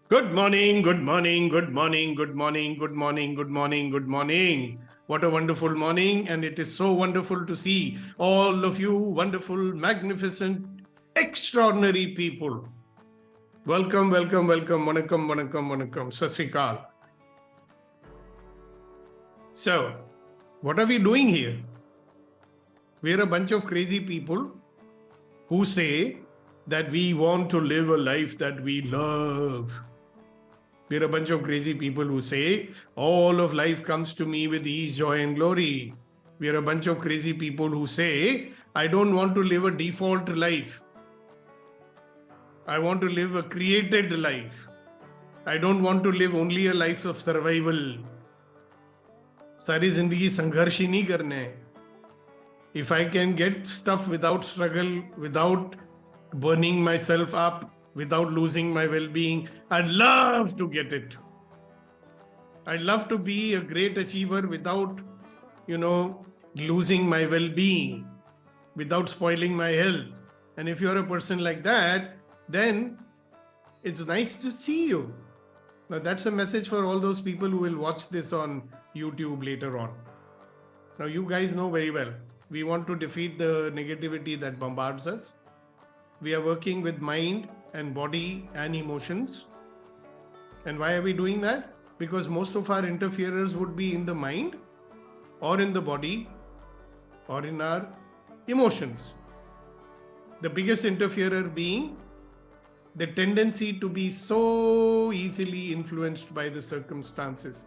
Good morning, good morning, good morning, good morning, good morning, good morning, good morning. What a wonderful morning, and it is so wonderful to see all of you wonderful, magnificent, extraordinary people. Welcome, welcome, welcome, vanakkam, vanakkam, vanakkam, sat sri akal. So, what are we doing here? We are a bunch of crazy people who say that we want to live a life that we love. We're a bunch of crazy people who say, all of life comes to me with ease, joy, and glory. We're a bunch of crazy people who say, I don't want to live a default life. I want to live a created life. I don't want to live only a life of survival. सारी जिंदगी संघर्ष ही नहीं करने हैं. If I can get stuff without struggle, without burning myself up, without losing my well-being, I'd love to get it. I'd love to be a great achiever without, losing my well-being, without spoiling my health. And if you're a person like that, then it's nice to see you. Now that's a message for all those people who will watch this on YouTube later on. Now you guys know very well, we want to defeat the negativity that bombards us. We are working with mind and body and emotions. And why are we doing that? Because most of our interferers would be in the mind or in the body or in our emotions. The biggest interferer being the tendency to be so easily influenced by the circumstances.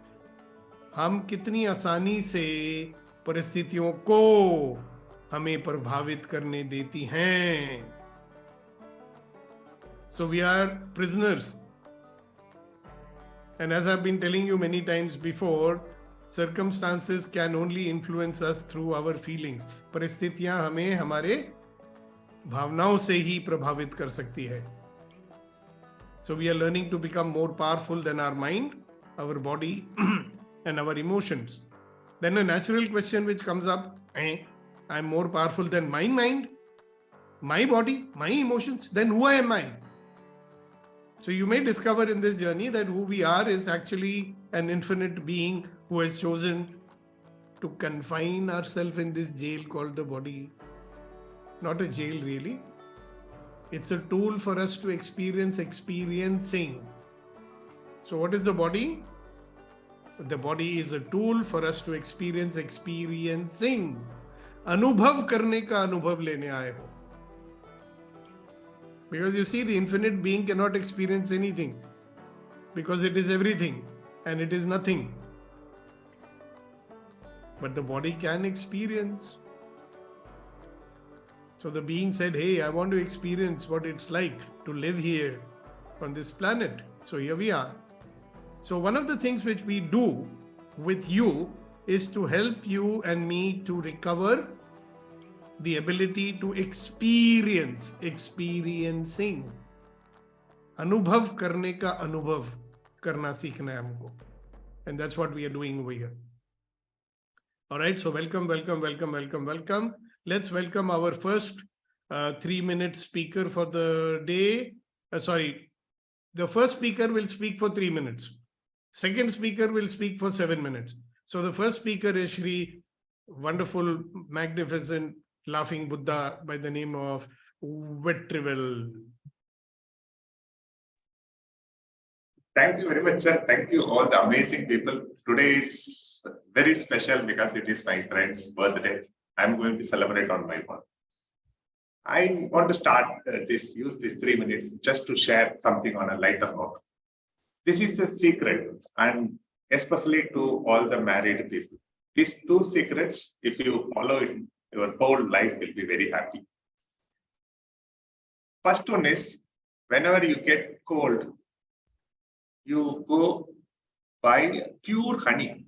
हम कितनी आसानी से परिस्थितियों को हमें प्रभावित करने देती हैं. So we are prisoners. And as I've been telling you many times before, circumstances can only influence us through our feelings. परिस्थितियां हमें हमारे भावनाओं से ही प्रभावित कर सकती है. So we are learning to become more powerful than our mind, our body, and our emotions. Then a natural question which comes up, I'm more powerful than my mind, my body, my emotions, then who am I? So you may discover in this journey that who we are is actually an infinite being who has chosen to confine ourselves in this jail called the body. Not a jail really. It's a tool for us to experience experiencing. So what is the body? The body is a tool for us to experience experiencing. अनुभव करने का अनुभव लेने आए हो. Because you see, the infinite being cannot experience anything because it is everything and it is nothing. But the body can experience. So the being said, hey, I want to experience what it's like to live here on this planet. So here we are. So one of the things which we do with you is to help you and me to recover the ability to experience, experiencing. अनुभव करने का अनुभव करना सीखना है हमको. And that's what we are doing over here. All right, so welcome, welcome, welcome, welcome, welcome. Let's welcome our first 3-minute speaker for the day. The first speaker will speak for 3 minutes. Second speaker will speak for 7 minutes. So the first speaker is Shri wonderful, magnificent, laughing Buddha by the name of Vetrivel. Thank you very much, sir. Thank you, all the amazing people. Today is very special because it is my friend's birthday. I'm going to celebrate on my own. I want to start use these 3 minutes just to share something on a lighter note. This is a secret, and especially to all the married people. These 2 secrets, if you follow it, your whole life will be very happy. First one is, whenever you get cold, you go buy pure honey,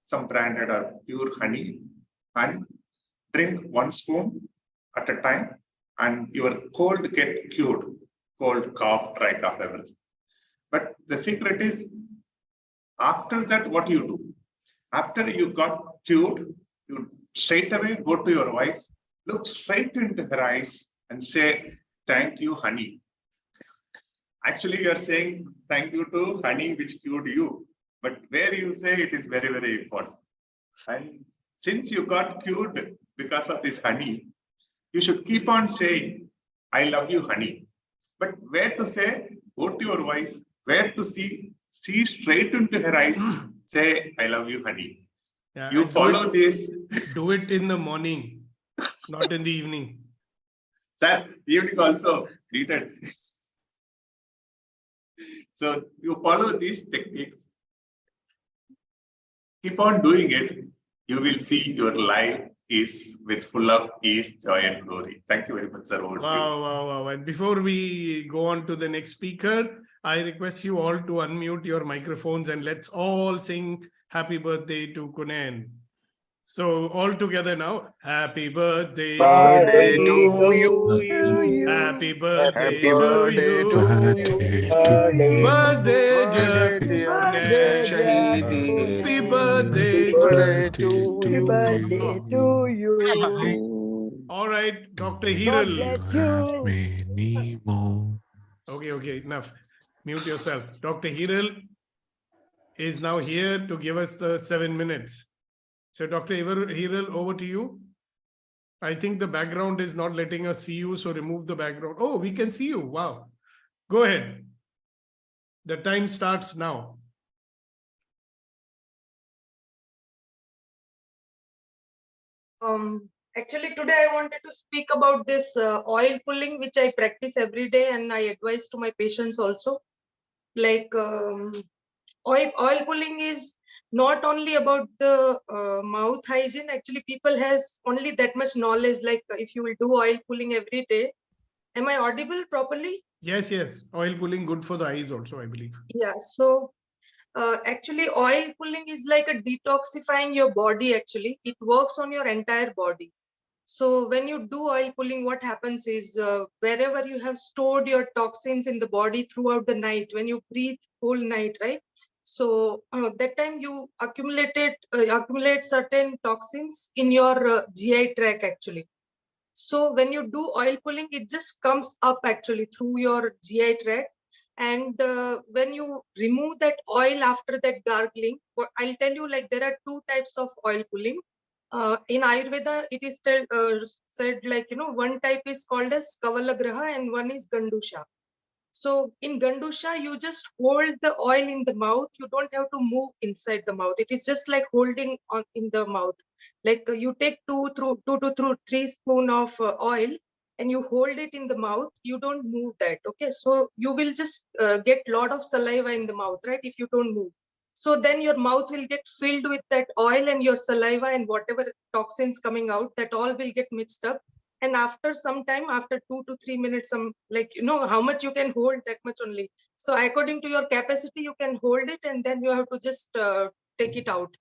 some branded or pure honey, and drink 1 spoon at a time, and your cold get cured. Cold, cough, dry cough, everything. But the secret is, after that, what you do? After you got cured, you straight away go to your wife, look straight into her eyes and say, thank you, honey. Actually, you are saying thank you to honey which cured you. But where you say it is very, very important. And since you got cured because of this honey, you should keep on saying, I love you, honey. But where to say, go to your wife, where to see straight into her eyes, say, I love you, honey. Yeah, You follow this. Do it in the morning, not in the evening. Sir, evening also needed. So you follow these techniques, keep on doing it. You will see your life is with full of ease, joy, and glory. Thank you very much, sir. Over to you. Wow. And before we go on to the next speaker, I request you all to unmute your microphones and let's all sing happy birthday to Kunen. So all together now, happy birthday Birthday to to you. you. Happy birthday Happy birthday to you. Birthday, dear Kunen. Happy birthday to you. All right, Dr. God Hiral. bless you. Many more. Okay, enough. Mute yourself. Dr. Hiral is now here to give us the 7 minutes. So Dr. Hiral, over to you. I think the background is not letting us see you, so remove the background. Oh, we can see you. Wow. Go ahead. The time starts now. Actually, today I wanted to speak about this oil pulling, which I practice every day, and I advise to my patients also. Like oil pulling is not only about the mouth hygiene. Actually, people has only that much knowledge. Like if you will do oil pulling every day, am I audible properly? Yes. Oil pulling good for the eyes also, I believe. Yeah. So actually, oil pulling is like a detoxifying your body. Actually, it works on your entire body. So when you do oil pulling, what happens is wherever you have stored your toxins in the body throughout the night, when you breathe whole night, right? So that time you accumulate certain toxins in your GI tract actually. So when you do oil pulling, it just comes up actually through your GI tract. And when you remove that oil after that gargling, I'll tell you, like there are two types of oil pulling. In Ayurveda, it is said like, one type is called as Kavalagraha and one is Gandusha. So in Gandusha, you just hold the oil in the mouth. You don't have to move inside the mouth. It is just like holding on in the mouth. Like you take two to 3 spoon of oil and you hold it in the mouth. You don't move that. Okay. So you will just get lot of saliva in the mouth, right? If you don't move. So then your mouth will get filled with that oil and your saliva and whatever toxins coming out, that all will get mixed up. And after some time, after 2 to 3 minutes, some like how much you can hold, that much only. So according to your capacity, you can hold it and then you have to just take it out.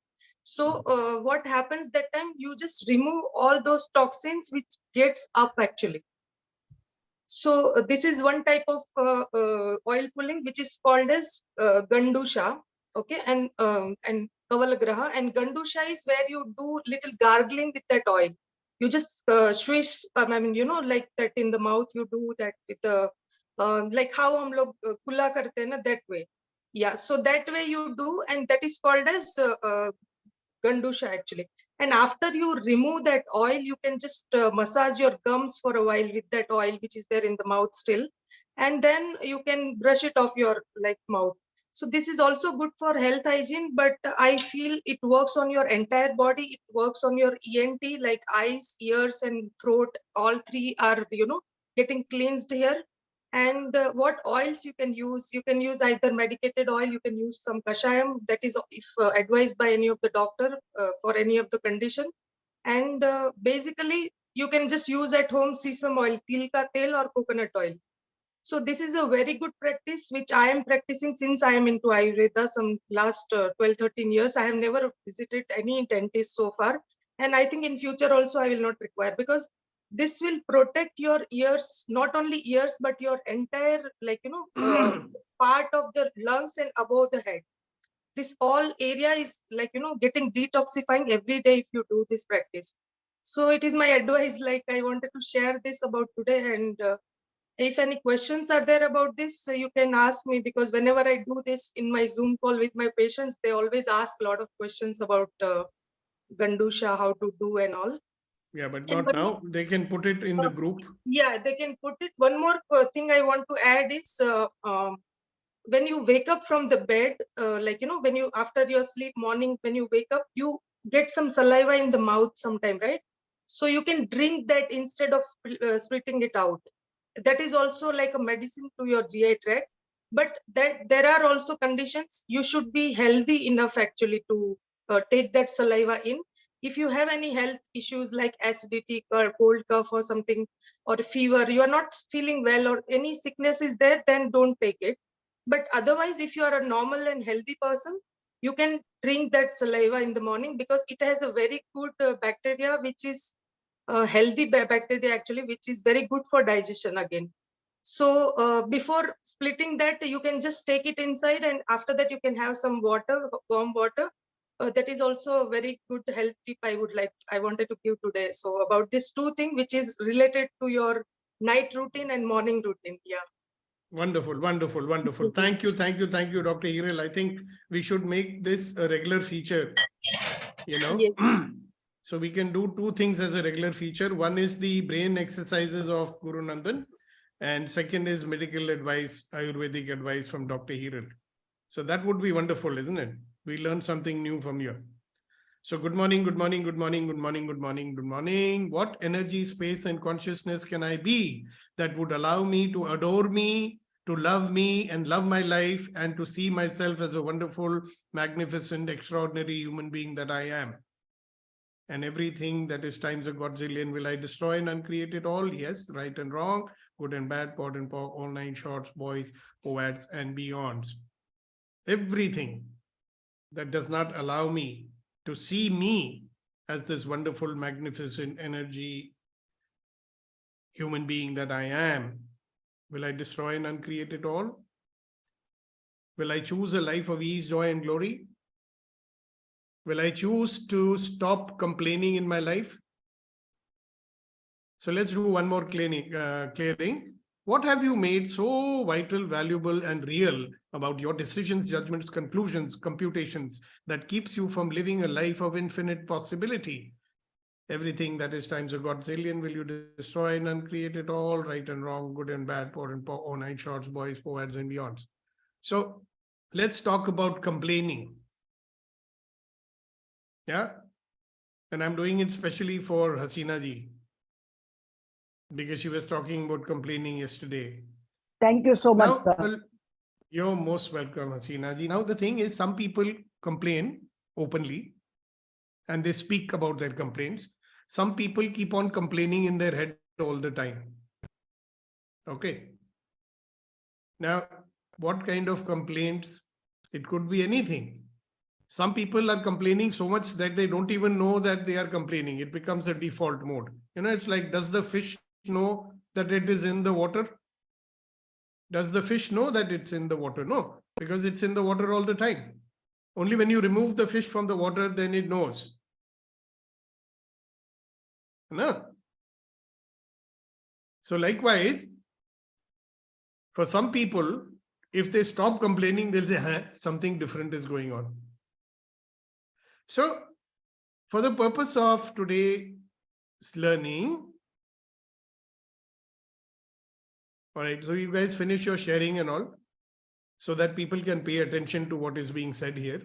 So what happens that time, you just remove all those toxins which gets up actually. So this is one type of oil pulling which is called as Gandusha. Okay, and Kavalagraha. And Gandusha is where you do little gargling with that oil. You just swish, like that in the mouth. You do that with the like how hum log kulla karte hain na, that way. Yeah, so that way you do, and that is called as Gandusha actually. And after you remove that oil, you can just massage your gums for a while with that oil which is there in the mouth still, and then you can brush it off your like mouth. So this is also good for health hygiene, but I feel it works on your entire body. It works on your ENT, like eyes, ears, and throat. All three are getting cleansed here. And what oils you can use? You can use either medicated oil. You can use some kashayam, that is if advised by any of the doctor for any of the condition. And basically you can just use at home sesame oil, til ka tel, or coconut oil. So this is a very good practice which I am practicing since I am into Ayurveda some last 12-13 years. I have never visited any dentist so far, and I think in future also I will not require, because this will protect your ears, not only ears but your entire part of the lungs and above the head. This all area is like getting detoxifying every day if you do this practice. So it is my advice, like I wanted to share this about today. And If any questions are there about this, you can ask me, because whenever I do this in my Zoom call with my patients, they always ask a lot of questions about Gandusha, how to do and all. Yeah, but And not one now. They can put it in the group. Yeah, they can put it. One more thing I want to add is when you wake up from the bed, like, when you, after your sleep morning, when you wake up, you get some saliva in the mouth sometime, right? So you can drink that instead of spitting it out. That is also like a medicine to your GI tract. But that there are also conditions. You should be healthy enough actually to take that saliva in. If you have any health issues like acidity or cold cough or something, or fever, you are not feeling well, or any sickness is there, then don't take it. But otherwise, if you are a normal and healthy person, you can drink that saliva in the morning, because it has a very good bacteria, which is healthy bacteria actually, which is very good for digestion again. So before splitting that, you can just take it inside, and after that you can have some water, warm water. That is also a very good health tip I wanted to give today. So about this two thing, which is related to your night routine and morning routine. Yeah. Wonderful, wonderful, wonderful. Thank you, thank you, thank you, Dr. Hirel. I think we should make this a regular feature, Yes. So we can do two things as a regular feature. One is the brain exercises of Guru Nandan, and second is medical advice, Ayurvedic advice from Dr. Hirel. So that would be wonderful, isn't it? We learned something new from you. So good morning, good morning, good morning, good morning, good morning, good morning. What energy, space, and consciousness can I be that would allow me to adore me, to love me and love my life, and to see myself as a wonderful, magnificent, extraordinary human being that I am? And everything that is times a godzillion, will I destroy and uncreate it all? Yes, right and wrong, good and bad, pod and pog, all nine shorts, boys, poets, and beyonds. Everything that does not allow me to see me as this wonderful, magnificent energy human being that I am, will I destroy and uncreate it all? Will I choose a life of ease, joy, and glory? Will I choose to stop complaining in my life? So let's do one more clearing. What have you made so vital, valuable, and real about your decisions, judgments, conclusions, computations that keeps you from living a life of infinite possibility? Everything that is times a godzillion, will you destroy and uncreate it all? Right and wrong, good and bad, poor and poor, all nine shorts, boys, poets, and beyonds. So let's talk about complaining. Yeah. And I'm doing it specially for Hasina ji, because she was talking about complaining yesterday. Thank you so much, Now, sir. you're most welcome, Hasina ji. Now, the thing is, some people complain openly and they speak about their complaints. Some people keep on complaining in their head all the time. Okay. Now, what kind of complaints? It could be anything. Some people are complaining so much that they don't even know that they are complaining. It becomes a default mode. It's like, does the fish know that it is in the water? Does the fish know that it's in the water? No, because it's in the water all the time. Only when you remove the fish from the water, then it knows. No? So likewise, for some people, if they stop complaining, they'll say, something different is going on. So for the purpose of today's learning, all right, so you guys finish your sharing and all, so that people can pay attention to what is being said here.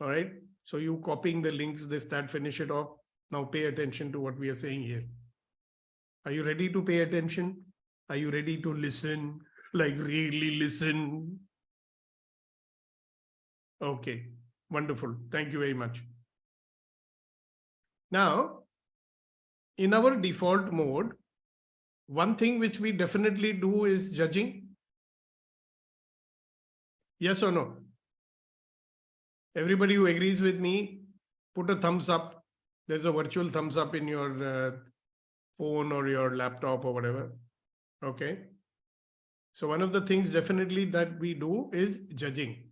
All right, so you copying the links, this, that, finish it off. Now pay attention to what we are saying here. Are you ready to pay attention? Are you ready to listen? Like really listen? Okay, wonderful. Thank you very much. Now, in our default mode, one thing which we definitely do is judging. Yes or no? Everybody who agrees with me, put a thumbs up. There's a virtual thumbs up in your phone or your laptop or whatever. Okay. So one of the things definitely that we do is judging.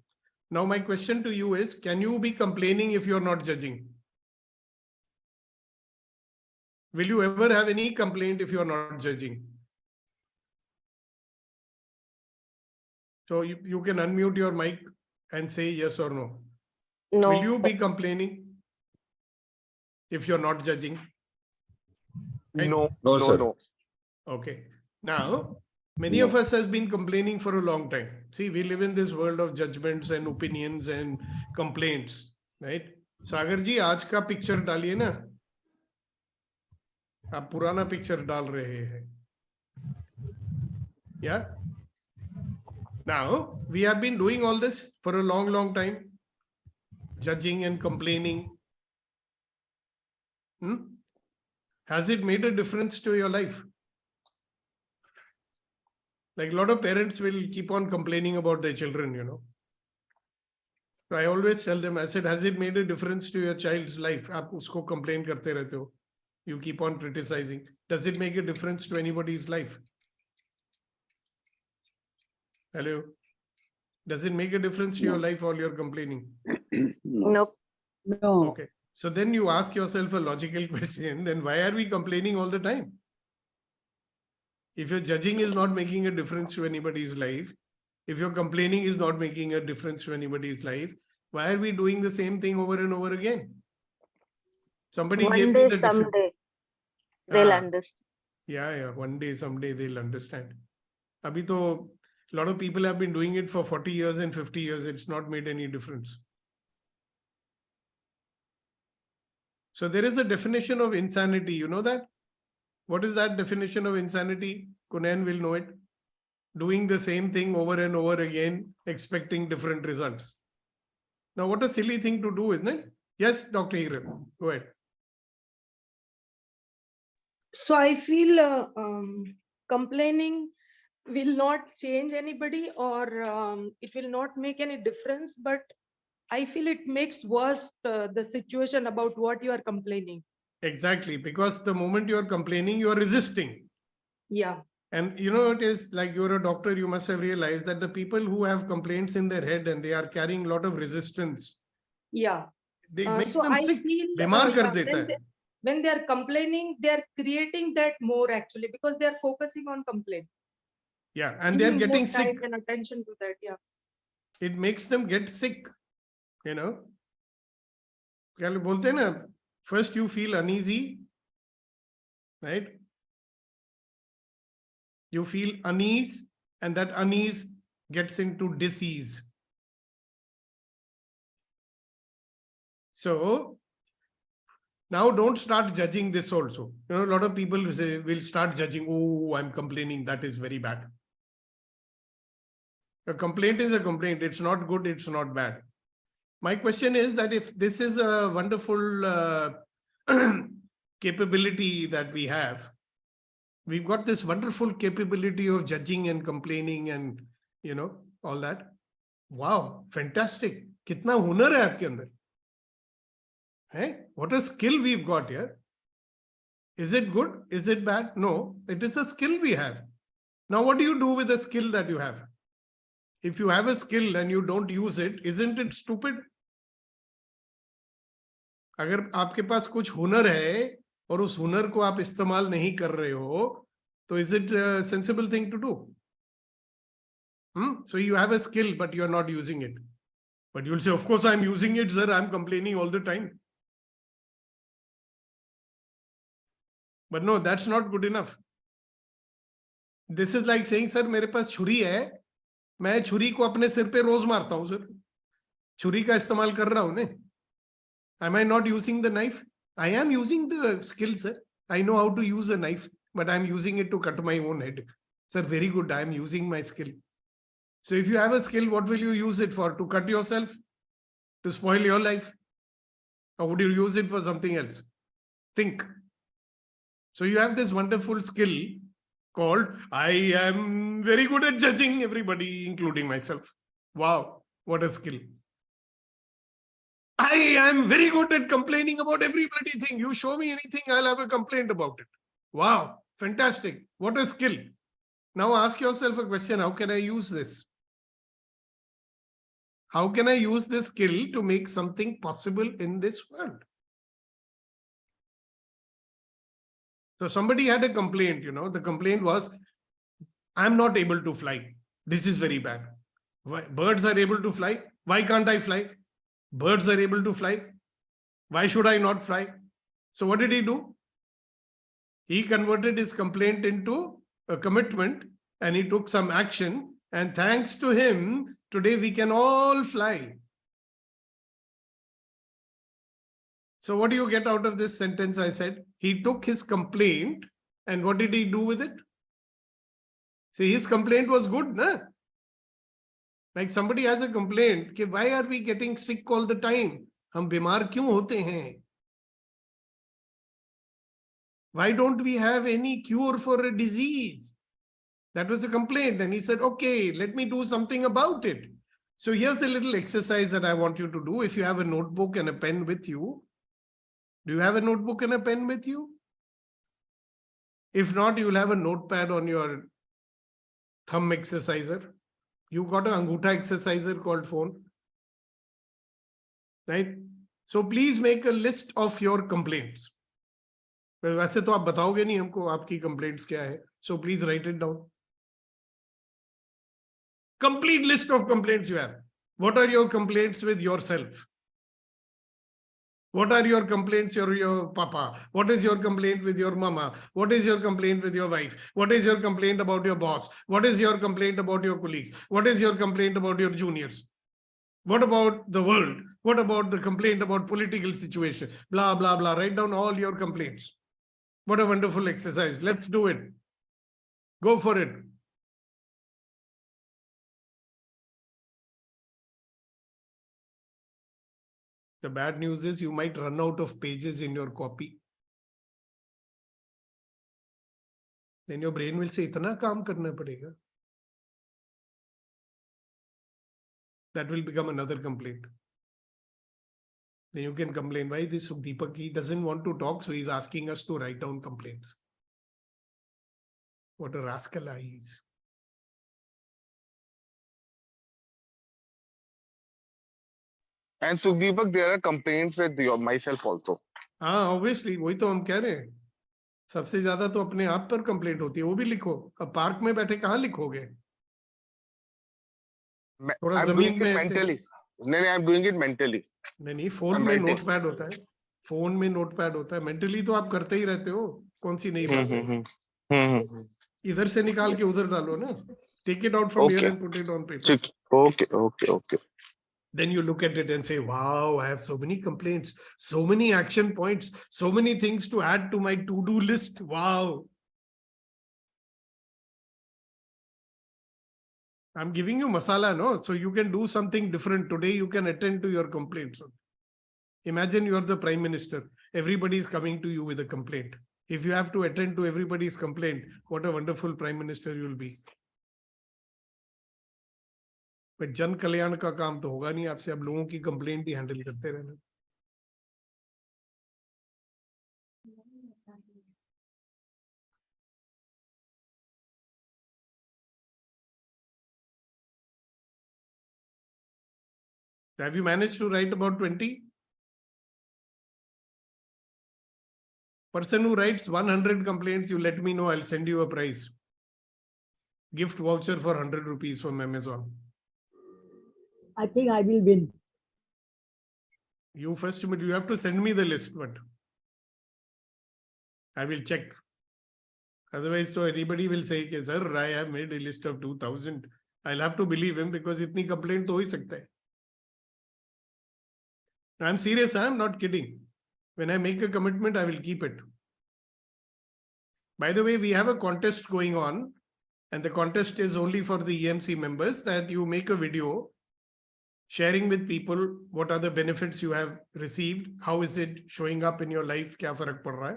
Now my question to you is, can you be complaining if you're not judging? Will you ever have any complaint if you are not judging? So you can unmute your mic and say yes or no. No. Will you be complaining if you're not judging? Right? No. No, sir. No. Okay. Now, many of us have been complaining for a long time. See, we live in this world of judgments and opinions and complaints, right? सागर जी आज का picture डालिए ना, आप पुराना picture डाल रहे हैं. Yeah. Now, we have been doing all this for a long, long time, judging and complaining. Has it made a difference to your life? Like a lot of parents will keep on complaining about their children, you know. So I always tell them, I said, has it made a difference to your child's life? आप उसको complain करते रहते हो. You keep on criticizing. Does it make a difference to anybody's life? Hello? Does it make a difference to your life while you're complaining? No. No. Okay. So then you ask yourself a logical question, then why are we complaining all the time? If your judging is not making a difference to anybody's life, if your complaining is not making a difference to anybody's life, why are we doing the same thing over and over again? Somebody One gave me day, the difference. someday, they'll Ah, understand. yeah, one day, someday they'll understand. Abhi to, a lot of people have been doing it for 40 years and 50 years. It's not made any difference. So there is a definition of insanity. You know that? What is that definition of insanity? Kunan will know it. Doing the same thing over and over again, expecting different results. Now, what a silly thing to do, isn't it? Yes, Dr. Hiran, go ahead. So I feel complaining will not change anybody, or it will not make any difference, but I feel it makes worse the situation about what you are complaining. Exactly, because the moment you are complaining, you are resisting. Yeah. And you know, it is like you're a doctor, you must have realized that the people who have complaints in their head and they are carrying a lot of resistance, Yeah. it makes So them I sick. feel Bimar kar deta hai. when they are complaining, they are creating that more actually, because they are focusing on complaint. Yeah, and they're Giving getting more time sick. and attention to that. Yeah. It makes them get sick, you know. क्या बोलते हैं ना, first you feel uneasy, right? You feel unease, and that unease gets into disease. So now don't start judging this also. You know, a lot of people will start judging, oh, I'm complaining, that is very bad. A complaint is a complaint. It's not good, it's not bad. My question is that if this is a wonderful capability that we have, we've got this wonderful capability of judging and complaining and, you know, all that. Wow, fantastic. Kitna hunar hai aapke andar? Hey, what a skill we've got here. Is it good? Is it bad? No, it is a skill we have. Now, what do you do with the skill that you have? If you have a skill and you don't use it, isn't it stupid? अगर आपके पास कुछ हुनर है और उस हुनर को आप इस्तेमाल नहीं कर रहे हो, तो is it a sensible thing to do? So you have a skill, but you're not using it. But you'll say, of course, I'm using it, sir. I'm complaining all the time. But no, that's not good enough. This is like saying, sir, मेरे पास छुरी है, मैं छुरी को अपने सिर पे रोज मारता हूं, सर. छुरी का इस्तेमाल कर रहा हूं ने. Am I not using the knife? I am using the skill, sir. I know how to use a knife, but I'm using it to cut my own head. Sir, very good. I'm using my skill. So if you have a skill, what will you use it for? To cut yourself? To spoil your life? Or would you use it for something else? Think. So you have this wonderful skill called, I am very good at judging everybody, including myself. Wow, what a skill. I am very good at complaining about every bloody thing. You show me anything, I'll have a complaint about it. Wow, fantastic. What a skill. Now ask yourself a question. How can I use this? How can I use this skill to make something possible in this world? So somebody had a complaint, the complaint was, I'm not able to fly. This is very bad. Why? Birds are able to fly. Why can't I fly? Birds are able to fly. Why should I not fly? So what did he do? He converted his complaint into a commitment and he took some action. And thanks to him, today we can all fly. So what do you get out of this sentence I said? He took his complaint and what did he do with it? See, his complaint was good, na? Like somebody has a complaint, कि why are we getting sick all the time? हम बीमार क्यों होते हैं? Why don't we have any cure for a disease? That was a complaint. And he said, okay, let me do something about it. So here's the little exercise that I want you to do. If you have a notebook and a pen with you, do you have a notebook and a pen with you? If not, you'll have a notepad on your thumb exerciser. You got an angutha exerciser called phone. Right? So please make a list of your complaints. वैसे तो आप बताओगे नहीं हमको आपकी complaints क्या है. So please write it down. Complete list of complaints you have. What are your complaints with yourself? What are your complaints with your papa? What is your complaint with your mama? What is your complaint with your wife? What is your complaint about your boss? What is your complaint about your colleagues? What is your complaint about your juniors? What about the world? What about the complaint about political situation? Blah, blah, blah. Write down all your complaints. What a wonderful exercise. Let's do it. Go for it. The bad news is you might run out of pages in your copy. Then your brain will say, इतना काम करना पड़ेगा. That will become another complaint. Then you can complain, why this Deepak, he doesn't want to talk, so he's asking us to write down complaints. What a rascal he is. And Sukhdeepak, there are complaints with myself also. हाँ, obviously, वही तो हम कह रहे हैं. सबसे ज्यादा तो अपने आप पर कंप्लेंट होती है, वो भी लिखो. अब पार्क में बैठे कहाँ लिखोगे? थोड़ा जमीन में mentally. नहीं, I'm doing it mentally. नहीं, फोन में नोटपैड होता है. फोन में नोटपैड होता है. मेंटली तो आप करते ही रहते हो. कौन सी नई बात है? इधर से निकाल के उधर डालो ना. Take it out from here and put it on paper. Okay. Then you look at it and say, wow, I have so many complaints, so many action points, so many things to add to my to-do list. Wow. I'm giving you masala, no? So you can do something different. Today you can attend to your complaints. Imagine you're the Prime Minister. Everybody is coming to you with a complaint. If you have to attend to everybody's complaint, what a wonderful Prime Minister you'll be. पर जन कल्याण का काम तो होगा नहीं आपसे. अब लोगों की कंप्लेंट ही हैंडल करते रहना. Have you managed to write about 20? Person who writes 100 complaints, you let me know, I'll send you a prize. Gift voucher for 100 rupees from Amazon. I think I will win. You first, you have to send me the list, but I will check. Otherwise, so anybody will say, sir, I have made a list of 2000. I'll have to believe him because itni complaint to ho hi sakta hai. I'm serious, I'm not kidding. When I make a commitment, I will keep it. By the way, we have a contest going on, and the contest is only for the EMC members, that you make a video sharing with people what are the benefits you have received, how is it showing up in your life, kya farak pad raha hai.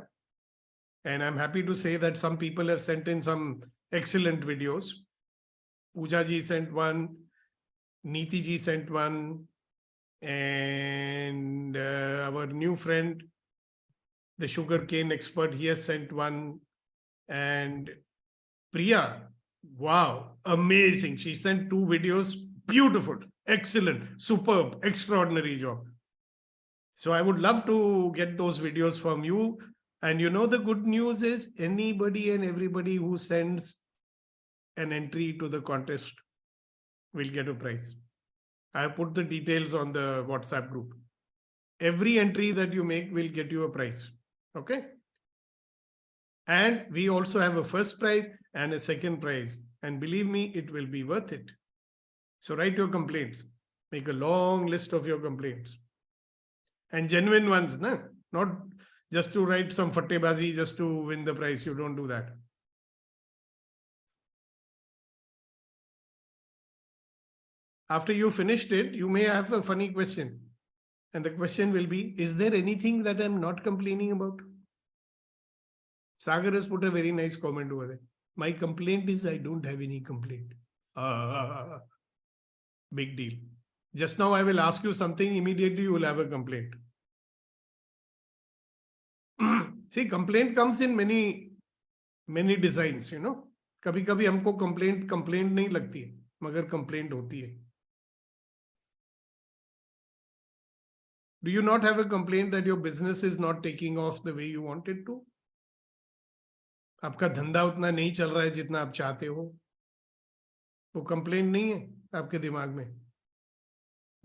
And I'm happy to say that some people have sent in some excellent videos. Pooja ji sent one, Neeti ji sent one, and our new friend, the sugarcane expert, he has sent one. And Priya, wow, amazing. She sent 2 videos, beautiful, excellent, superb, extraordinary job. So I would love to get those videos from you. And you know, the good news is anybody and everybody who sends an entry to the contest will get a prize. I have put the details on the WhatsApp group. Every entry that you make will get you a prize. Okay. And we also have a first prize and a second prize. And believe me, it will be worth it. So write your complaints. Make a long list of your complaints. And genuine ones, na? Not just to write some fattebazi just to win the prize. You don't do that. After you finished it, you may have a funny question. And the question will be, is there anything that I'm not complaining about? Sagar has put a very nice comment over there. My complaint is I don't have any complaint. Big deal. Just now I will ask you something, immediately you will have a complaint. See, complaint comes in many designs, you know. कभी-कभी हमको complaint नहीं लगती है, मगर complaint होती है. Do you not have a complaint that your business is not taking off the way you want it to? आपका धंधा उतना नहीं चल रहा है जितना आप चाहते हो. वो complaint नहीं है आपके दिमाग में.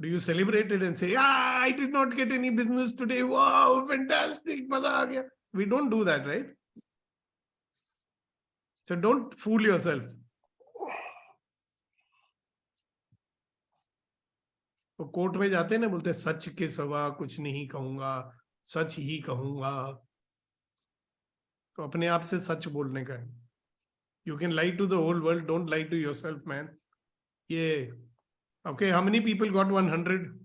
Do you celebrate it and say, "Ah, I did not get any business today. Wow, fantastic, मजा आ गया." We don't do that, right? So don't fool yourself. वो कोर्ट में जाते हैं ना, बोलते हैं सच के सिवा कुछ नहीं कहूंगा, सच ही कहूंगा. तो अपने आप से सच बोलने का है. You can lie to the whole world, don't lie to yourself, man. Yeah. Okay, how many people got 100?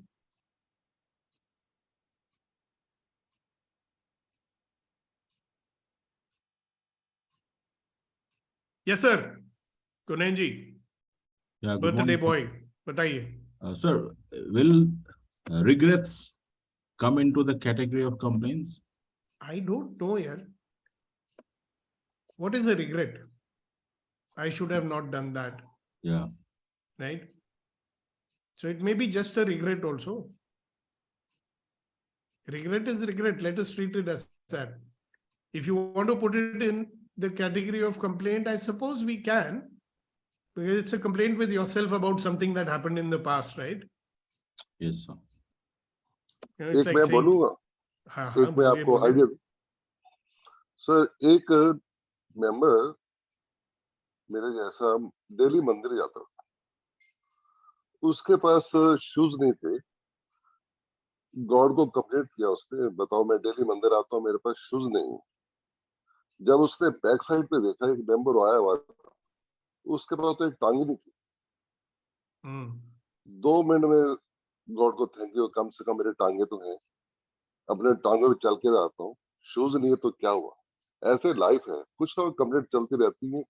Yes, sir. Kunen ji, Yeah, good birthday morning. boy, बताइए. Sir, will regrets come into the category of complaints? I don't know, yaar. What is a regret? I should have not done that, Yeah. right? So it may be just a regret also. Regret is regret. Let us treat it as that. If you want to put it in the category of complaint, I suppose we can. Because it's a complaint with yourself about something that happened in the past, right? Yes, sir. You know, it's एक like मैं saying, बोलूंगा, हाँ, एक मैं बोलिए, आपको बोलिए. Idea. Sir, एक मेंबर मेरे जैसा डेली मंदिर जाता था. उसके पास शूज नहीं थे. गॉड को कंप्लेंट किया उसने, बताओ मैं डेली मंदिर आता हूँ, मेरे पास शूज नहीं है. जब उसने बैक साइड पे देखा, एक मेंबर आया हुआ था, उसके पास तो एक टांग ही नहीं थी. 2 मिनट में गॉड को थैंक यू, कम से कम मेरे टांगे तो हैं, अपने टांगों पे चल के जाता हूँ. शूज नहीं है तो क्या हुआ. ऐसे लाइफ है, कुछ ना कुछ कंप्लेंट चलती रहती है.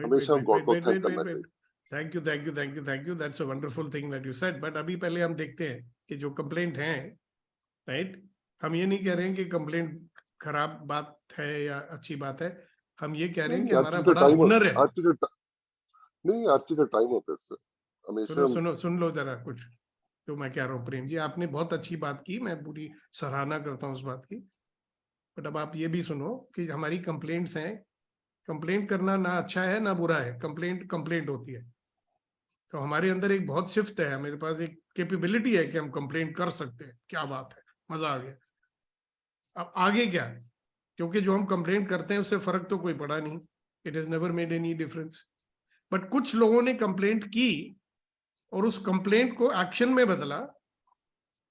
हमेशा गॉड को थैंक करना चाहिए. Thank you. That's a wonderful thing that you said. But अभी पहले हम देखते हैं कि जो कंप्लेंट है, राइट? हम ये नहीं कह रहे हैं कि कंप्लेंट खराब बात है या अच्छी बात है. हम ये कह रहे हैं कि हमारा बड़ा हुनर है. नहीं, आज का टाइम होता है सर. हमेशा सुन लो जरा कुछ जो मैं कह रहा हूँ. प्रेम जी, आपने बहुत अच्छी बात की, मैं पूरी सराहना करता हूँ उस बात की. बट अब आप ये भी सुनो कि हमारी कंप्लेंट्स हैं. कंप्लेंट करना ना अच्छा है ना बुरा है. कंप्लेंट होती है. तो हमारे अंदर एक बहुत शिफ्ट है, मेरे पास एक कैपेबिलिटी है कि हम कंप्लेंट कर सकते हैं. क्या बात है, मजा आ गया. अब आगे क्या, क्योंकि जो हम कंप्लेंट करते हैं उससे फर्क तो कोई पड़ा नहीं. It has never made any difference. But कुछ लोगों ने कंप्लेंट की और उस कंप्लेंट को एक्शन में बदला.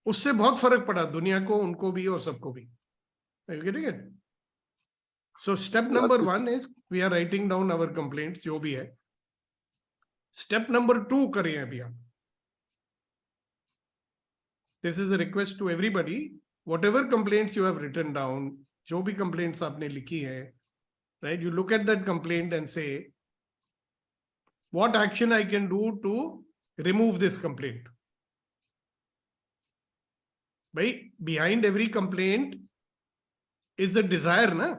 उससे बहुत फर्क पड़ा दुनिया को, उनको भी और सबको भी. ठीक है. So step number 1 is we are writing down our complaints, जो भी है. स्टेप नंबर 2 करें अभी आप. This is a request to everybody. Whatever complaints you have written down, जो भी complaints आपने लिखी है, right? You look at that complaint and say, what action I can do to remove this complaint? भाई, behind every complaint is a desire, ना?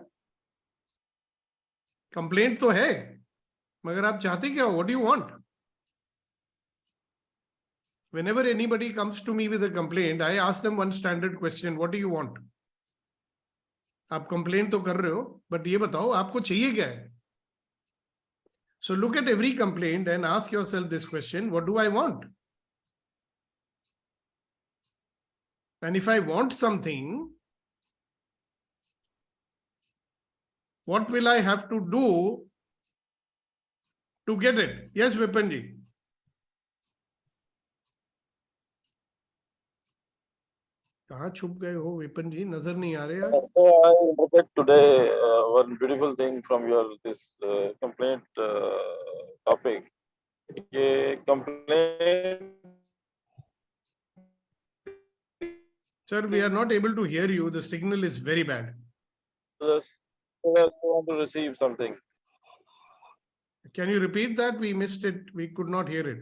Complaint तो है, मगर आप चाहते क्या हो? What do you want? Whenever anybody comes to me with a complaint, I ask them one standard question: what do you want? आप कंप्लेन तो कर रहे हो, बट ये बताओ आपको चाहिए क्या है? So look at every complaint and ask yourself this question: what do I want? And if I want something, what will I have to do to get it? Yes, Vipanji. कहाँ छुप गए हो विपिन जी, नजर नहीं आ रहे यार? So I interpret today one beautiful thing from your this complaint topic. ये complaint. Sir, we are not able to hear you. The signal is very bad. Just want to receive something. Can you repeat that? We missed it. We could not hear it.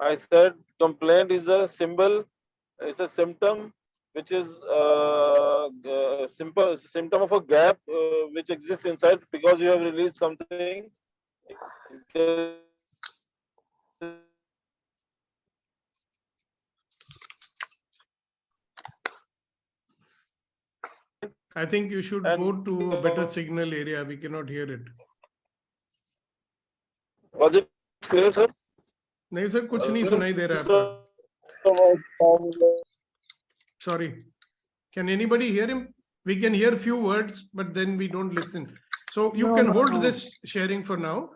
I said complaint is a symbol, it's a symptom which is simple symptom of a gap which exists inside because you have released something. I think you should go to a better signal area. We cannot hear it. Was it clear, sir? नहीं sir, कुछ नहीं सुनाई दे रहा है आपका. Sorry. Can anybody hear him? We can hear few words, but then we don't listen. So you can hold this sharing for now,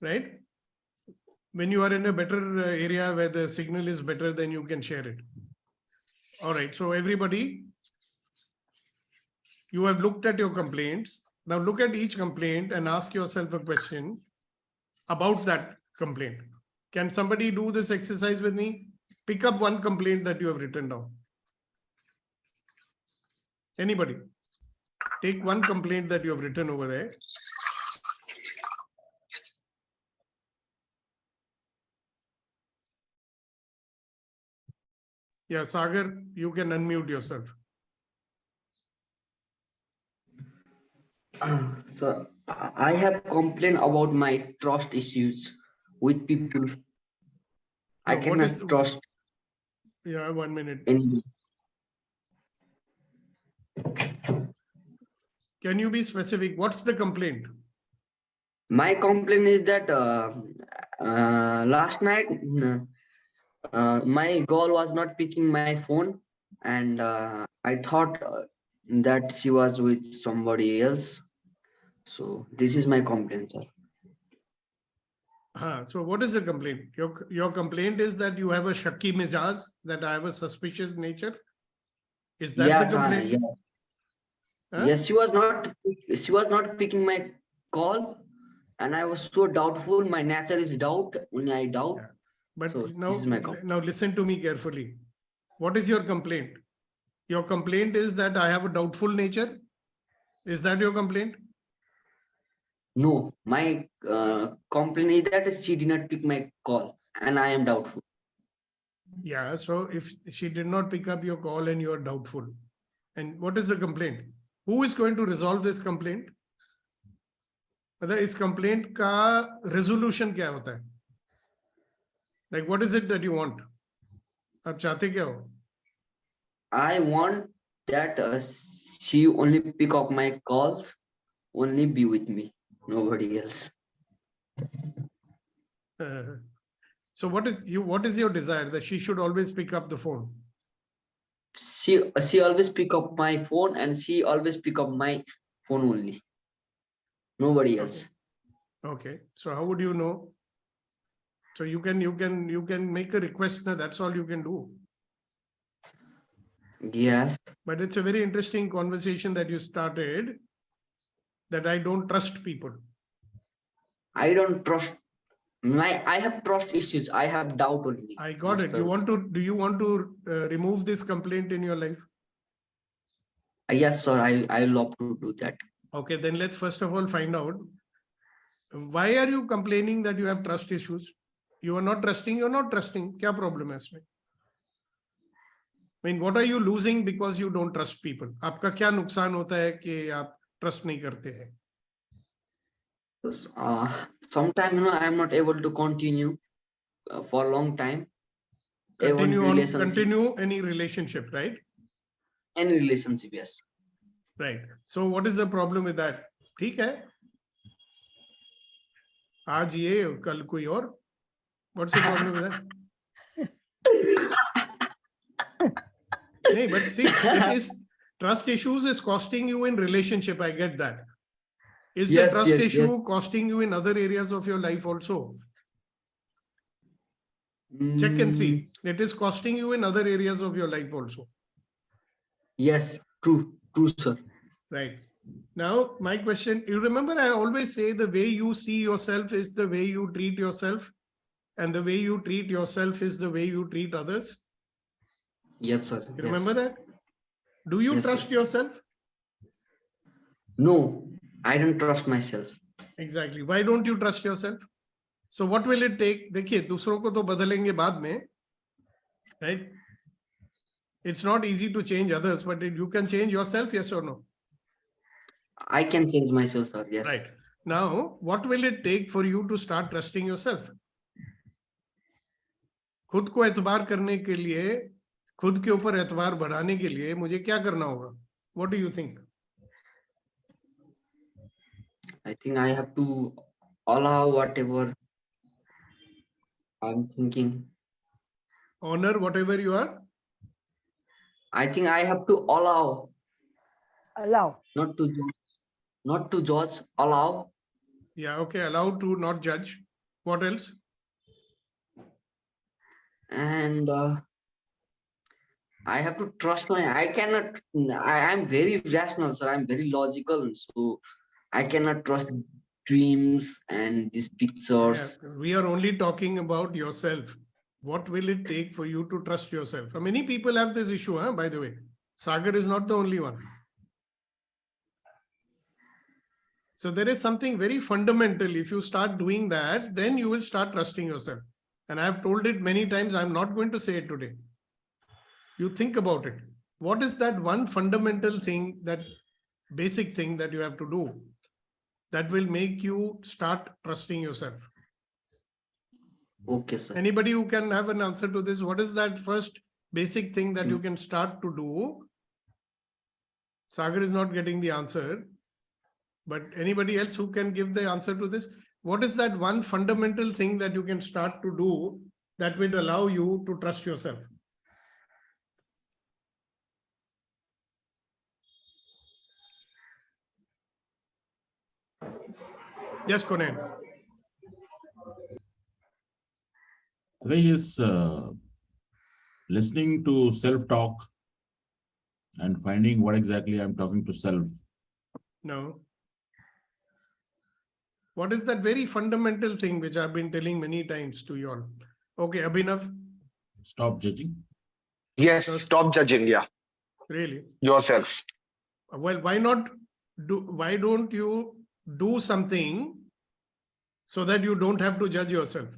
right? When you are in a better area where the signal is better, then you can share it. All right. So everybody, you have looked at your complaints. Now look at each complaint and ask yourself a question about that complaint. Can somebody do this exercise with me? Pick up one complaint that you have written down. Anybody? Take one complaint that you have written over there. Yeah, Sagar, you can unmute yourself. So I have complained about my trust issues with people. I What cannot is the- trust Yeah, 1 minute. anyone. Can you be specific? What's the complaint? My complaint is that last night my girl was not picking my phone, and I thought that she was with somebody else. So this is my complaint, sir. So what is the complaint? Your complaint is that you have a shakki mizaj, that I have a suspicious nature. Is that the complaint? Yeah. Huh? Yes, she was not picking my call, and I was so doubtful. My nature is doubt. When I doubt, Yeah. But so now, this is my complaint. now listen to me carefully. What is your complaint? Your complaint is that I have a doubtful nature. Is that your complaint? No, my complaint is that she did not pick my call, and I am doubtful. Yeah. So if she did not pick up your call and you are doubtful, and what is the complaint? Who is going to resolve this complaint? मतलब इस complaint का resolution क्या होता है? Like what is it that you want? आप चाहते क्या हो? I want that she only pick up my calls, only be with me, nobody else. So what is your desire? That she should always pick up the phone? She always pick up my phone, and she always pick up my phone only, nobody else. Okay. So how would you know? So you can make a request. Now that's all you can do. Yes. But it's a very interesting conversation that you started, that I don't trust people. I don't trust. I have trust issues. I have doubt only. I got it. Do you want to remove this complaint in your life? Yes, sir. I love to do that. Okay, then let's first of all find out, why are you complaining that you have trust issues? You are not trusting. You're not trusting. क्या problem है इसमें? I mean, what are you losing because you don't trust people? आपका क्या नुकसान होता है कि आप trust नहीं करते हैं? Sometimes I am not able to continue for a long time. Continue any relationship, right? any relationship. Yes. Right. So what is the problem with that? ठीक है, आज ये कल कोई और. What's the problem with that? No, but see, it is trust issues is costing you in relationship. I get that. Is the Yes, trust yes, issue yes. costing you in other areas of your life also? Check and see. It is costing you in other areas of your life also. Yes, true, sir. Right. Now, my question, you remember I always say the way you see yourself is the way you treat yourself, and the way you treat yourself is the way you treat others. Yes, sir. You Yes. remember that? Do you Yes, trust sir. yourself? No, I don't trust myself. Exactly. Why don't you trust yourself? So what will it take? देखिए, दूसरों को तो बदलेंगे बाद में, right? It's not easy to change others, but you can change yourself, yes or no? I can change myself, sir. Yes. Right. Now, what will it take for you to start trusting yourself? खुद को एतबार करने के लिए, खुद के ऊपर एतबार बढ़ाने के लिए मुझे क्या करना होगा? What do you think? I think I have to allow whatever I'm thinking. Honor whatever you are. I think I have to allow, Allow. not to judge, allow. Yeah, okay. Allowed to not judge. What else? And I have to trust I am very rational, sir. I'm very logical. So I cannot trust dreams and these pictures. Yeah, we are only talking about yourself. What will it take for you to trust yourself? Many people have this issue, by the way. Sagar is not the only one. So there is something very fundamental. If you start doing that, then you will start trusting yourself. And I have told it many times. I'm not going to say it today. You think about it. What is that one fundamental thing, that basic thing that you have to do that will make you start trusting yourself? Okay, sir. Anybody who can have an answer to this? What is that first basic thing that you can start to do? Sagar is not getting the answer. But anybody else who can give the answer to this? What is that one fundamental thing that you can start to do that will allow you to trust yourself? Yes, Conan. I think is listening to self-talk and finding what exactly I'm talking to self. No. What is that very fundamental thing which I've been telling many times to you all? Okay, Abhinav. Stop judging. Yes, Just- stop judging. Yeah, Really? yourself. Well, why don't you do something so that you don't have to judge yourself?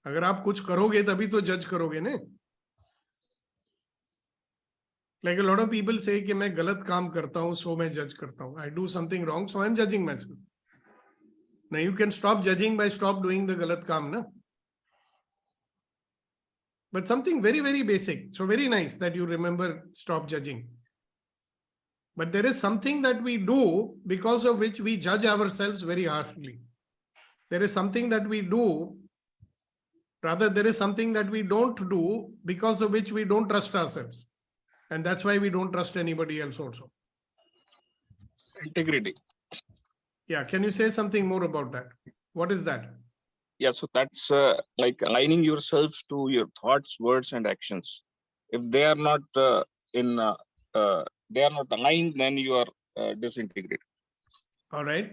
अगर आप कुछ करोगे तभी तो जज करोगे ने? Like a lot of people say कि मैं गलत काम करता हूं, so मैं जज करता हूं. I do something wrong, so I'm judging myself. Now you can stop judging by stop doing the गलत काम, ना? But something very, very basic. So very nice that you remember stop judging. But there is something that we do because of which we judge ourselves very harshly. There is something that we do, rather there is something that we don't do because of which we don't trust ourselves. And that's why we don't trust anybody else also. Integrity. Yeah, can you say something more about that? What is that? Yeah, so that's like aligning yourself to your thoughts, words, and actions. If they are not they are not aligned, then you are disintegrated. All right.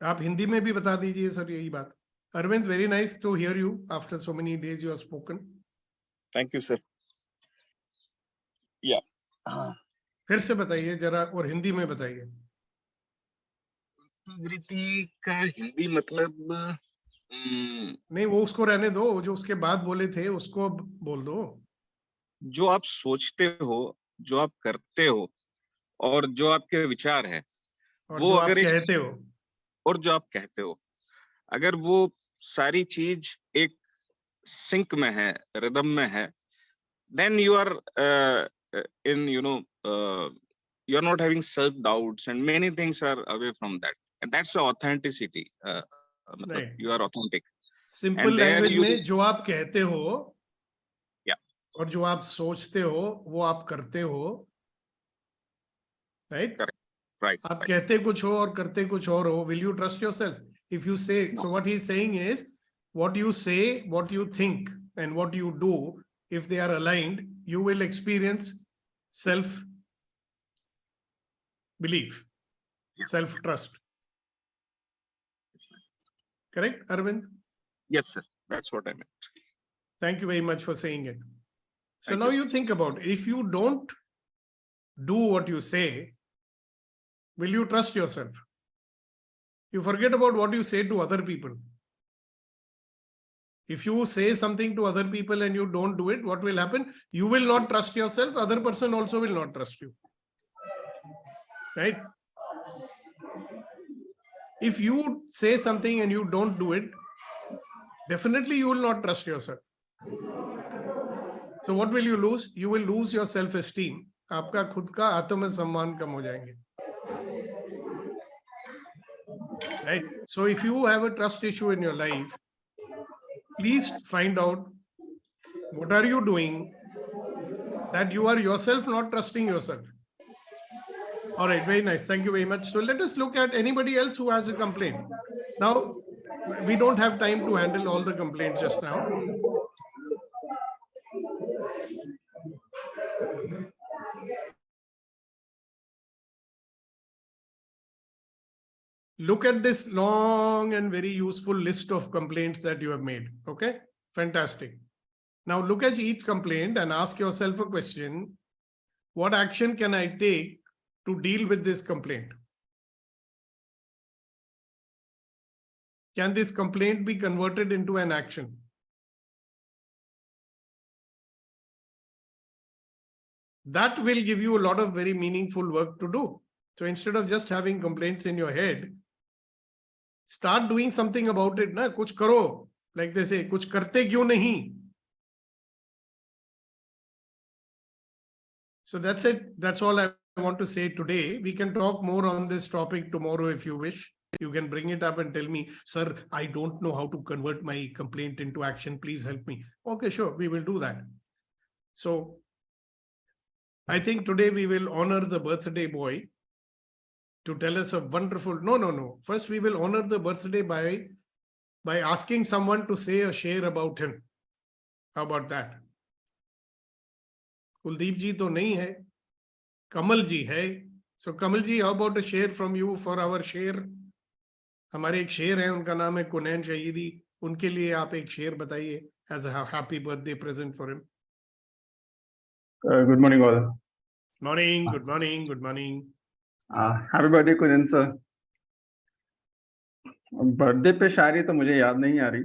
आप हिंदी में भी बता दीजिए sir यही बात. Arvind, very nice to hear you after so many days you have spoken. Thank you, sir. Yeah. फिर से बताइए जरा और हिंदी में बताइए. इंटीग्रिटी का हिंदी मतलब नहीं वो उसको रहने दो, जो उसके बाद बोले थे उसको बोल दो. जो आप सोचते हो, जो आप करते हो और जो आपके विचार है, और वो जो अगर आप कहते हो, और जो आप कहते हो, अगर वो सारी चीज एक सिंक में है, रिदम में है, then you are in, you're not having self-doubts and many things are away from that. And that's the authenticity. Right. You are authentic. Simple And there language you- में जो आप कहते हो Yeah. और जो आप सोचते हो वो आप करते हो, राइट? Correct. Right. आप right. कहते कुछ हो और करते कुछ और हो. Will you trust yourself? If you say, so what he's saying is, what you say, what you think, and what you do, if they are aligned, you will experience self-belief, self-trust. Correct, Arvind? Yes, sir. That's what I meant. Thank you very much for saying it. So Thank now you, you think about, if you don't do what you say, will you trust yourself? You forget about what you say to other people. If you say something to other people and you don't do it, what will happen? You will not trust yourself. Other person also will not trust you. Right? If you say something and you don't do it, definitely you will not trust yourself. So what will you lose? You will lose your self-esteem. आपका खुद का आत्मसम्मान कम हो जाएंगे. Right? So if you have a trust issue in your life, please find out what are you doing that you are yourself not trusting yourself. All right, very nice. Thank you very much. So let us look at anybody else who has a complaint. Now, we don't have time to handle all the complaints just now. Look at this long and very useful list of complaints that you have made. Okay, fantastic. Now look at each complaint and ask yourself a question. What action can I take to deal with this complaint? Can this complaint be converted into an action? That will give you a lot of very meaningful work to do. So instead of just having complaints in your head, start doing something about it. Na? Kuch karo. Like they say, kuch karte kyun nahi? So that's it. That's all I want to say today. We can talk more on this topic tomorrow if you wish. You can bring it up and tell me, sir, I don't know how to convert my complaint into action. Please help me. Okay, sure. We will do that. So I think today we will honor the birthday boy to tell us a wonderful, no. First, we will honor the birthday by asking someone to say a share about him. How about that? Kuldeep ji to nahi hai. Kamal ji hai. So Kamal ji, how about a share from you for our share? हमारे एक शेर है, उनका नाम है कुनैन शहीदी. उनके लिए आप एक शेर बताइए as a happy birthday present for him. Good morning, all. Morning, good morning, good morning. Happy birthday, Kunan sir. Birthday पे शायरी तो मुझे याद नहीं आ रही.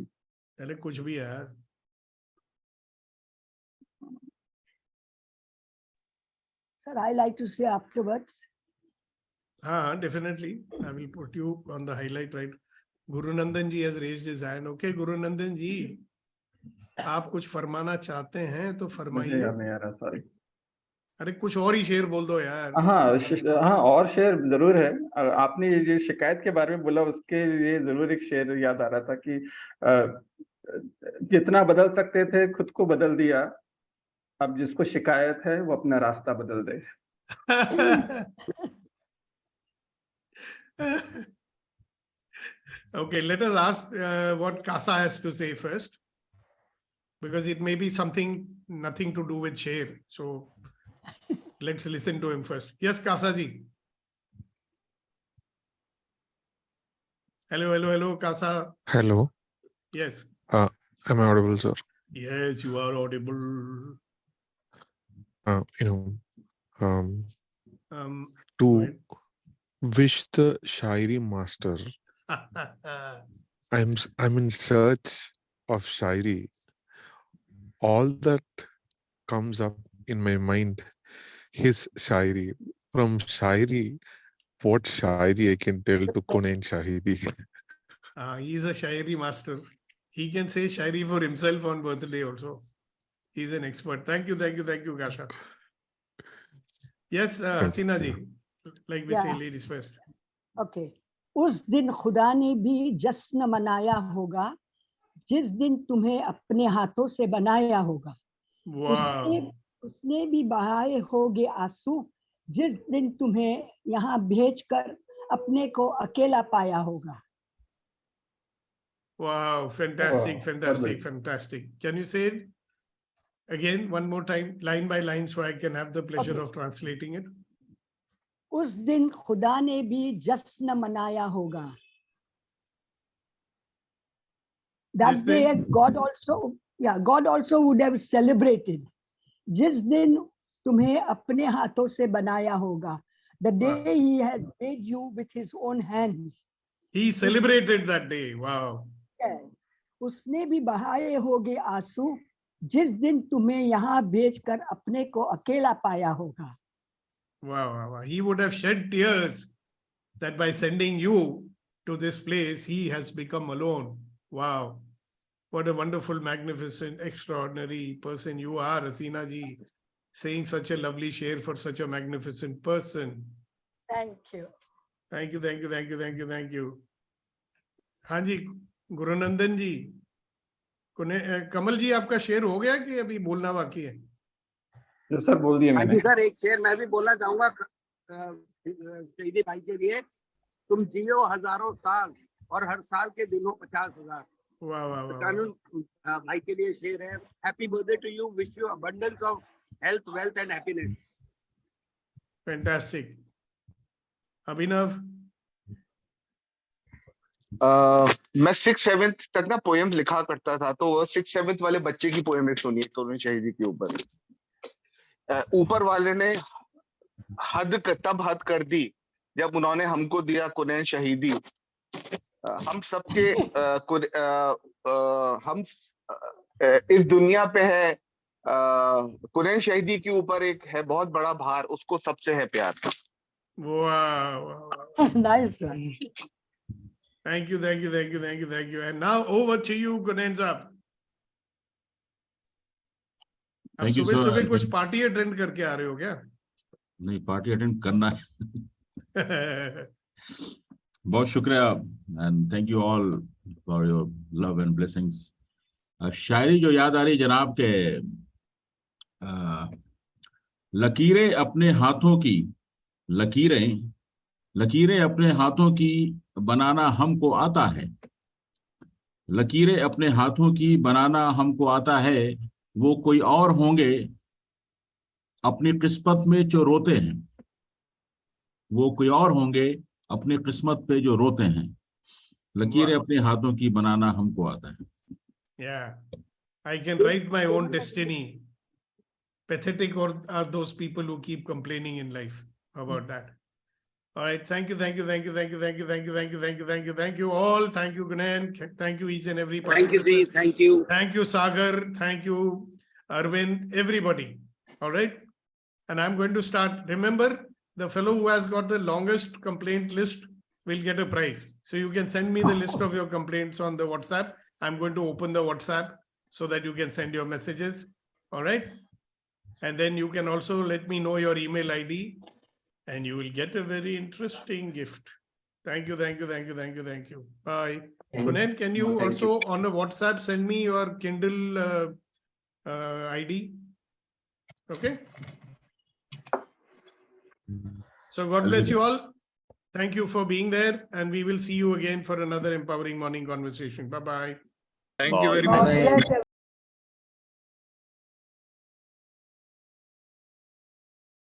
पहले कुछ भी यार. Sir, I like to say afterwards. Definitely. I will put you on the highlight, right? Guru Nandan ji has raised his hand. Okay, Guru Nandan ji, आप कुछ फरमाना चाहते हैं तो फरमाइए. मुझे याद नहीं आ रहा, सॉरी. अरे कुछ और ही शेर बोल दो यार. हाँ, और शेर जरूर है. आपने ये शिकायत के बारे में बोला, उसके लिए जरूर एक शेर याद आ रहा था कि जितना बदल सकते थे खुद को बदल दिया, अब जिसको शिकायत है वो अपना रास्ता बदल दे. Okay, let us ask what Kasa has to say first, because it may be something nothing to do with share. So let's listen to him first. Yes, Kasa ji. Hello, Kasa. Hello. Yes. Am I audible, sir? Yes, you are audible. To wish the Shairi master. I'm in search of Shairi. All that comes up in my mind is Shairi. From Shairi, what Shairi I can tell to Kunain Shahidi. He is a Shairi master. He can say Shairi for himself on birthday also. He's an expert. Thank you, Kasha. Yes, Hasina ji, like we say, Yeah. ladies first. Okay. उस दिन खुदा ने भी जश्न मनाया होगा जिस दिन तुम्हें अपने हाथों से बनाया होगा. Wow. उसने भी बहाए होगे आंसू जिस दिन तुम्हें यहाँ भेजकर अपने को अकेला पाया होगा. Wow, fantastic, Oh, fantastic, lovely. fantastic. Can you say it again one more time, line by line, so I can have the pleasure of translating it? उस दिन खुदा ने भी जश्न मनाया होगा. That जिस day दिन God also would have celebrated. जिस दिन तुम्हें अपने हाथों से बनाया होगा. The day He has made you with His own hands. He celebrated that day. Wow. Yes. उसने भी बहाए होगे आंसू जिस दिन तुम्हें यहाँ भेजकर अपने को अकेला पाया होगा. Wow. He would have shed tears that by sending you to this place, he has become alone. Wow. What a wonderful, magnificent, extraordinary person you are, Hasina ji, saying such a lovely share for such a magnificent person. Thank you. Thank you. हाँ जी, गुरुनंदन जी, कमल जी, आपका share हो गया कि अभी बोलना बाकी है? Sir बोल दिए मैंने. सर एक शेर मैं भी बोलना चाहूंगा शहीदी भाई के लिए. तुम जियो हजारों साल और हर साल के दिन हो 50,000. वाह वाह वाह. कानून भाई के लिए शेर है. Happy birthday to you. Wish you abundance of health, wealth and happiness. Fantastic. Abhinav. मैं 6th-7th तक ना पोएम लिखा करता था, तो वो 6th-7th वाले बच्चे की पोएम एक सुनिए तरुण शहीदी के ऊपर. ऊपर वाले ने तब हद कर दी जब उन्होंने हमको दिया कुनैन शहीदी. हम सबके हम इस दुनिया पे है. कुनैन शहीदी के ऊपर एक है बहुत बड़ा भार, उसको सबसे है प्यार. Wow. Nice one. Thank you. And now over to you, Gunen साहब. आप Thank you, सुबह sir. सुबह कुछ पार्टी अटेंड करके आ रहे हो क्या? नहीं, पार्टी अटेंड करना है. बहुत शुक्रिया and thank you all for your love and blessings. शायरी जो याद आ रही जनाब के, लकीरें अपने हाथों की, लकीरें अपने हाथों की बनाना हमको आता है. लकीरें अपने हाथों की बनाना हमको आता है. वो कोई और होंगे अपनी किस्मत में जो रोते हैं. वो कोई और होंगे अपनी किस्मत पे जो रोते हैं. लकीरें अपने हाथों की बनाना हमको आता है. Yeah, I can write my own destiny. Pathetic are those people who keep complaining in life. How about that? All right. Thank you all. Thank you, Gunen. Thank you, each and every participant. Thank you, Ji. Thank you. Thank you, Sagar. Thank you, Arvind, everybody. All right. And I'm going to start. Remember, the fellow who has got the longest complaint list will get a prize. So you can send me the list of your complaints on the WhatsApp. I'm going to open the WhatsApp so that you can send your messages. All right. And then you can also let me know your email ID and you will get a very interesting gift. Thank you. Bye. Gunen, can you also on the WhatsApp send me your Kindle ID? Okay. So God bless you all. Thank you for being there, and we will see you again for another empowering morning conversation. Bye-bye. Thank you very much.